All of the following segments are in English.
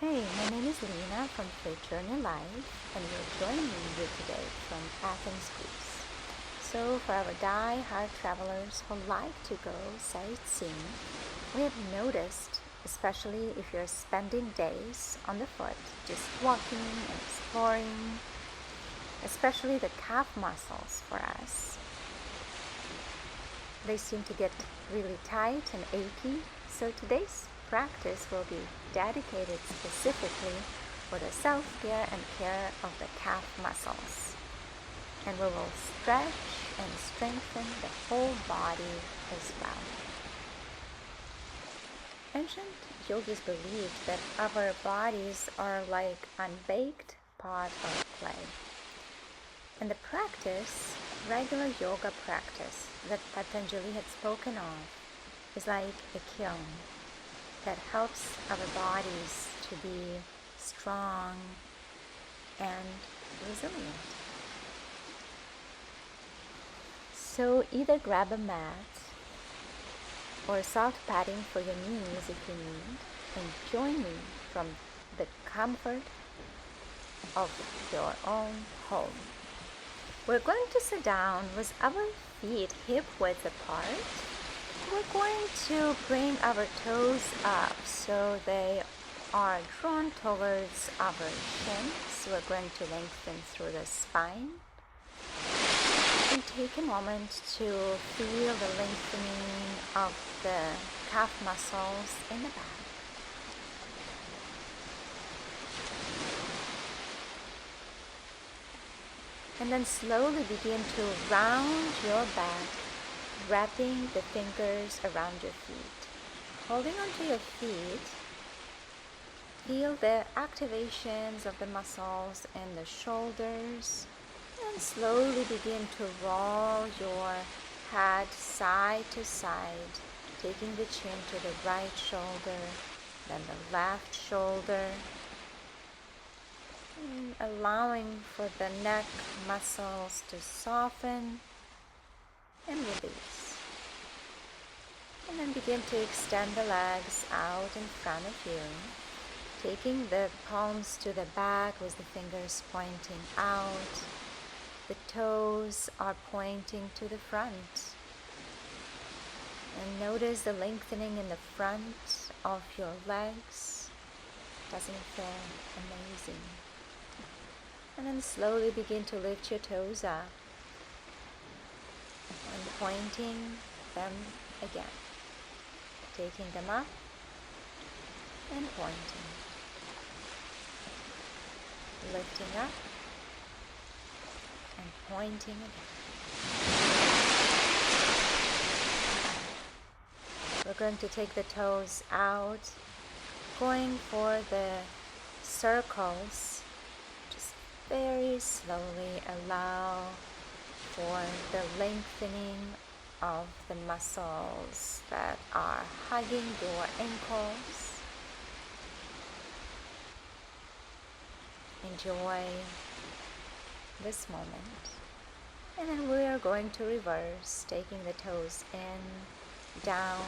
Hey, my name is Lena from Free Journey Life, and we're joining you today from Athens, Greece. So, for our die-hard travelers who like to go sightseeing, we have noticed, especially if you're spending days on the foot, just walking and exploring, especially the calf muscles for us. They seem to get really tight and achy, so today's practice will be dedicated specifically for the self-care and care of the calf muscles. And we will stretch and strengthen the whole body as well. Ancient yogis believed that our bodies are like unbaked pot of clay. And the practice, regular yoga practice that Patanjali had spoken of, is like a kiln that helps our bodies to be strong and resilient. So either grab a mat or soft padding for your knees if you need, and join me from the comfort of your own home. We're going to sit down with our feet hip-width apart. We're going to bring our toes up so they are drawn towards our shins. We're going to lengthen through the spine. And take a moment to feel the lengthening of the calf muscles in the back. And then slowly begin to round your back, wrapping the fingers around your feet. Holding onto your feet, feel the activations of the muscles in the shoulders, and slowly begin to roll your head side to side, taking the chin to the right shoulder, then the left shoulder, and allowing for the neck muscles to soften and release. And then begin to extend the legs out in front of you, taking the palms to the back with the fingers pointing out. The toes are pointing to the front. And notice the lengthening in the front of your legs. Doesn't it feel amazing? And then slowly begin to lift your toes up and pointing them again. Taking them up and pointing. Lifting up and pointing again. We're going to take the toes out, going for the circles. Just very slowly allow for the lengthening of the muscles that are hugging your ankles. Enjoy this moment. And then we are going to reverse, taking the toes in, down,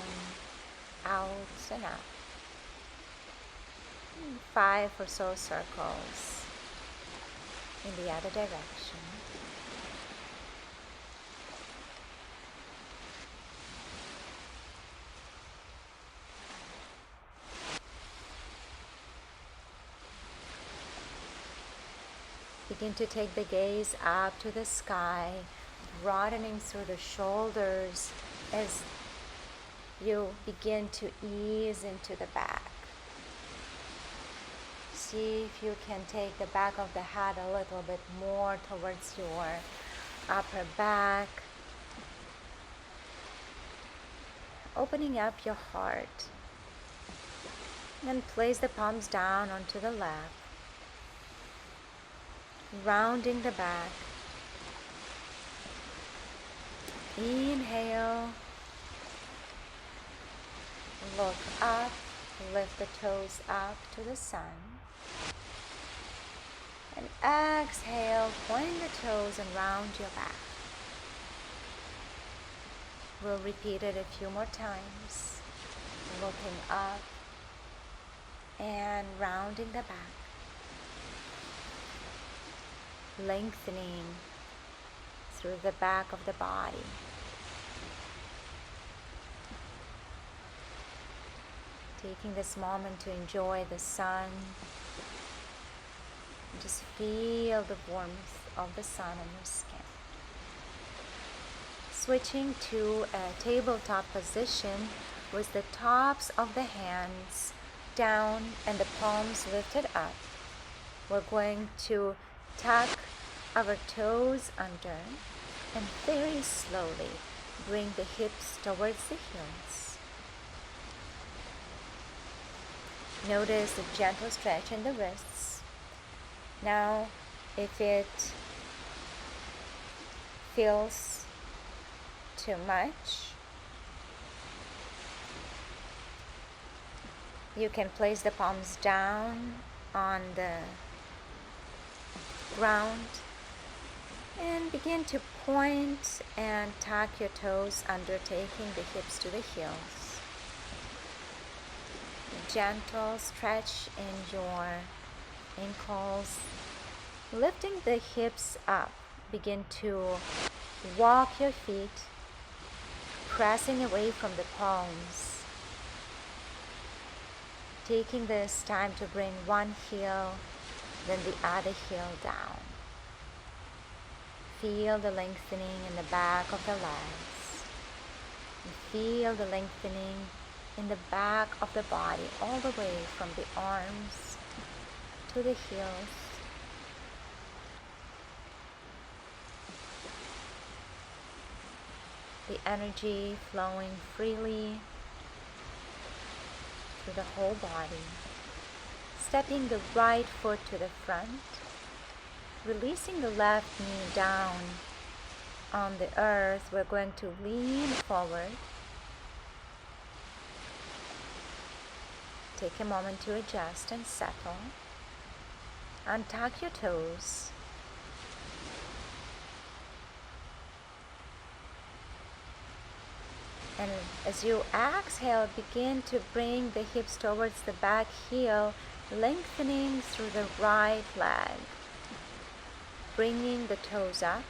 out, and up. 5 or so circles in the other direction. Begin to take the gaze up to the sky, broadening through the shoulders as you begin to ease into the back. See if you can take the back of the head a little bit more towards your upper back. Opening up your heart. Then place the palms down onto the lap. Rounding the back. Inhale. Look up. Lift the toes up to the sun. And exhale, point the toes and round your back. We'll repeat it a few more times. Looking up. and rounding the back, lengthening through the back of the body. Taking this moment to enjoy the sun. Just feel the warmth of the sun on your skin. Switching to a tabletop position with the tops of the hands down and the palms lifted up. We're going to tuck our toes under and very slowly bring the hips towards the heels. Notice the gentle stretch in the wrists. Now, if it feels too much, you can place the palms down on the ground and begin to point and tuck your toes under, taking the hips to the heels. A gentle stretch in your ankles, lifting the hips up. Begin to walk your feet, pressing away from the palms. Taking this time to bring one heel, then the other heel down. Feel the lengthening in the back of the legs. Feel the lengthening in the back of the body, all the way from the arms to the heels. The energy flowing freely through the whole body. Stepping the right foot to the front, releasing the left knee down on the earth. We're going to lean forward. Take a moment to adjust and settle. Untuck your toes. And as you exhale, begin to bring the hips towards the back heel, lengthening through the right leg. Bringing the toes up.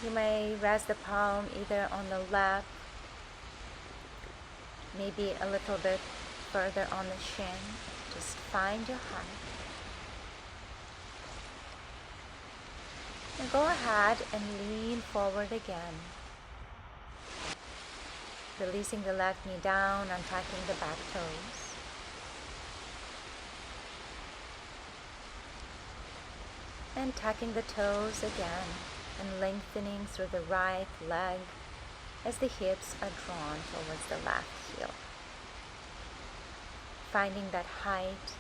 You may rest the palm either on the left, maybe a little bit further on the shin. Just find your height. And go ahead and lean forward again. Releasing the left knee down, untucking the back toes. And tucking the toes again and lengthening through the right leg as the hips are drawn towards the left heel. Finding that height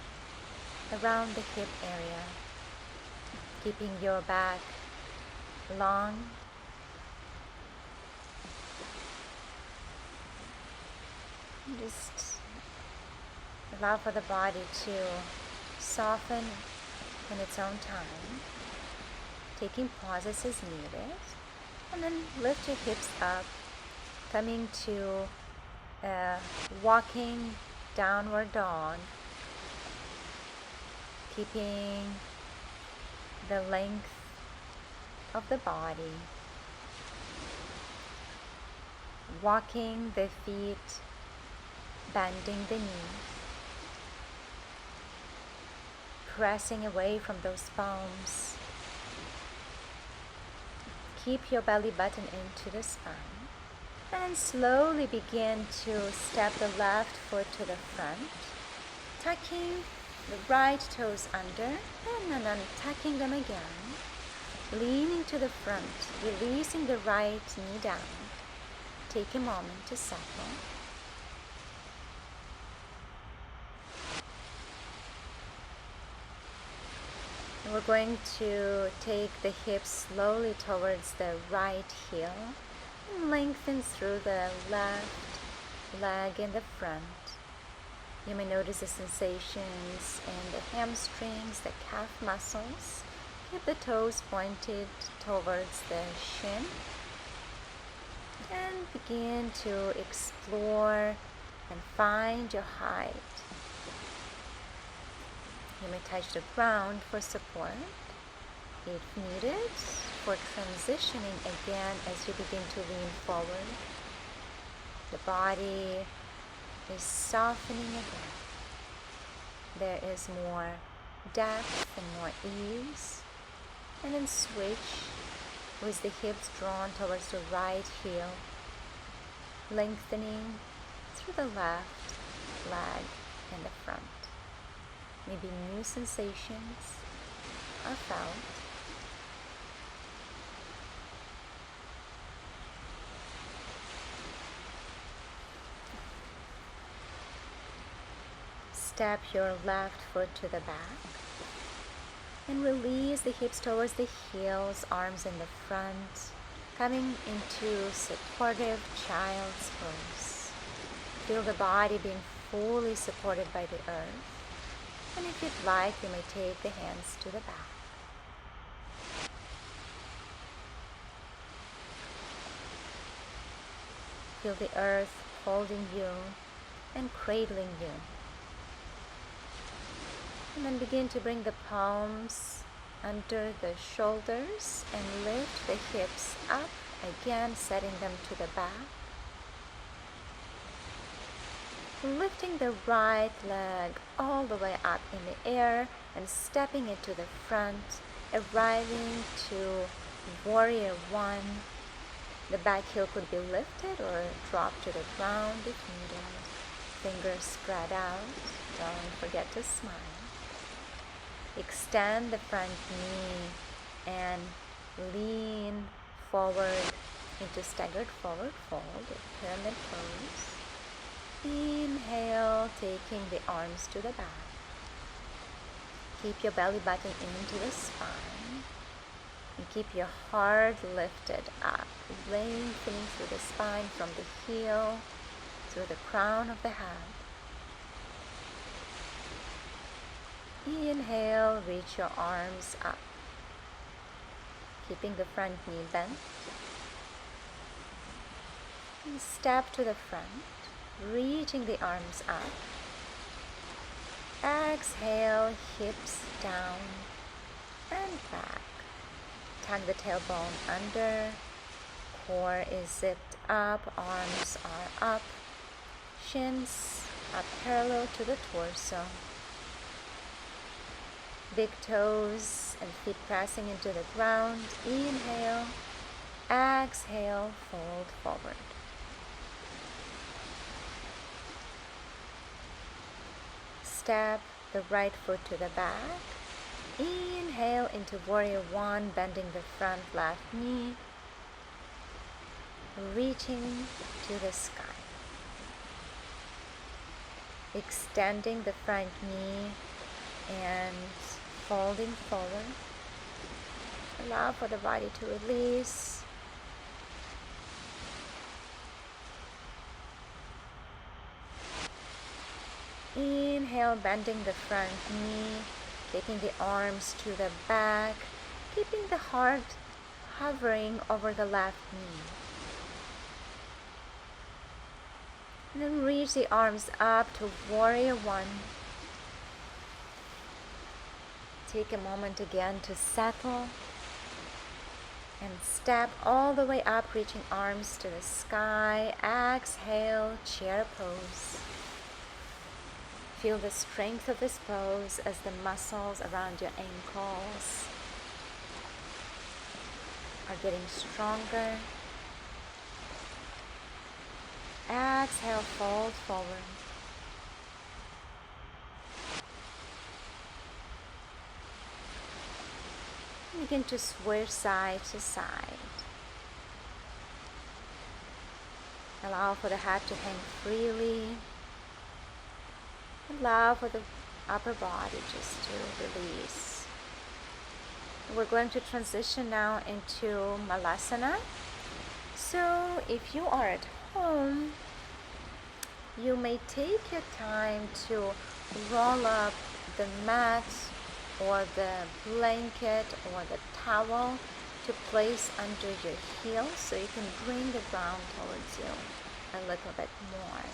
around the hip area, keeping your back long. Just allow for the body to soften in its own time, taking pauses as needed, and then lift your hips up, coming to a walking downward dog, keeping the length of the body, walking the feet, bending the knees, pressing away from those palms. Keep your belly button into the spine, and slowly begin to step the left foot to the front, tucking the right toes under, and then untucking them again, leaning to the front, releasing the right knee down. Take a moment to settle. And we're going to take the hips slowly towards the right heel and lengthen through the left leg in the front. You may notice the sensations in the hamstrings, the calf muscles. Keep the toes pointed towards the shin and begin to explore and find your height. You may touch the ground for support if needed, for transitioning again as you begin to lean forward. The body is softening again. There is more depth and more ease. And then switch with the hips drawn towards the right heel, lengthening through the left leg and the front. Maybe new sensations are felt. Step your left foot to the back and release the hips towards the heels, arms in the front, coming into supportive child's pose. Feel the body being fully supported by the earth. And if you'd like, you may take the hands to the back. Feel the earth holding you and cradling you. And then begin to bring the palms under the shoulders and lift the hips up, again setting them to the back. Lifting the right leg all the way up in the air and stepping it to the front, arriving to Warrior One. The back heel could be lifted or dropped to the ground if needed. Fingers spread out. Don't forget to smile. Extend the front knee and lean forward into staggered forward fold, a pyramid pose. Inhale, taking the arms to the back. Keep your belly button into the spine. And keep your heart lifted up, lengthening through the spine from the heel through the crown of the head. Inhale, reach your arms up, keeping the front knee bent. And step to the front, reaching the arms up. Exhale, hips down and back. Tuck the tailbone under. Core is zipped up, arms are up. Shins are parallel to the torso. Big toes and feet pressing into the ground. Inhale, exhale, fold forward. Step the right foot to the back. Inhale into Warrior One, bending the front left knee, reaching to the sky. Extending the front knee and folding forward. Allow for the body to release. Inhale, bending the front knee, taking the arms to the back, keeping the heart hovering over the left knee. And then reach the arms up to Warrior One. Take a moment again to settle and step all the way up, reaching arms to the sky. Exhale, chair pose. Feel the strength of this pose as the muscles around your ankles are getting stronger. Exhale, fold forward. Begin to switch side to side. Allow for the head to hang freely. Allow for the upper body just to release. We're going to transition now into Malasana. So if you are at home, you may take your time to roll up the mat or the blanket or the towel to place under your heels so you can bring the ground towards you a little bit more.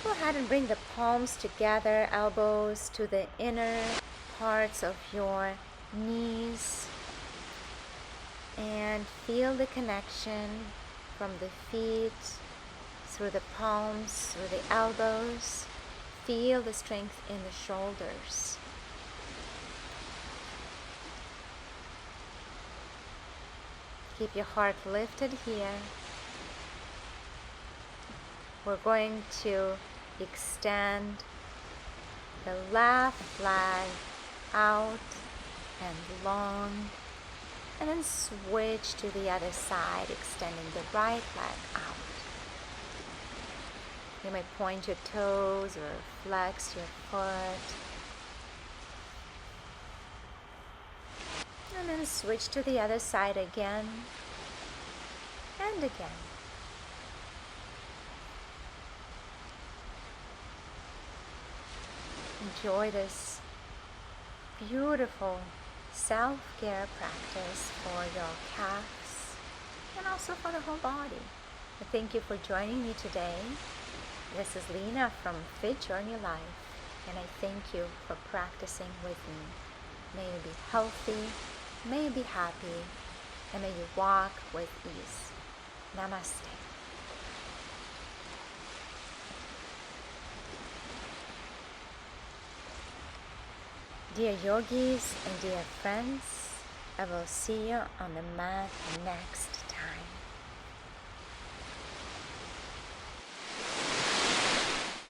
Go ahead and bring the palms together, elbows to the inner parts of your knees, and feel the connection from the feet through the palms, through the elbows. Feel the strength in the shoulders. Keep your heart lifted here. We're going to extend the left leg out and long, and then switch to the other side, extending the right leg out. You may point your toes or flex your foot. And then switch to the other side again and again. Enjoy this beautiful self-care practice for your calves and also for the whole body. I thank you for joining me today. This is Lena from Fit Journey Life, and I thank you for practicing with me. May you be healthy, may you be happy, and may you walk with ease. Namaste. Dear yogis and dear friends, I will see you on the mat next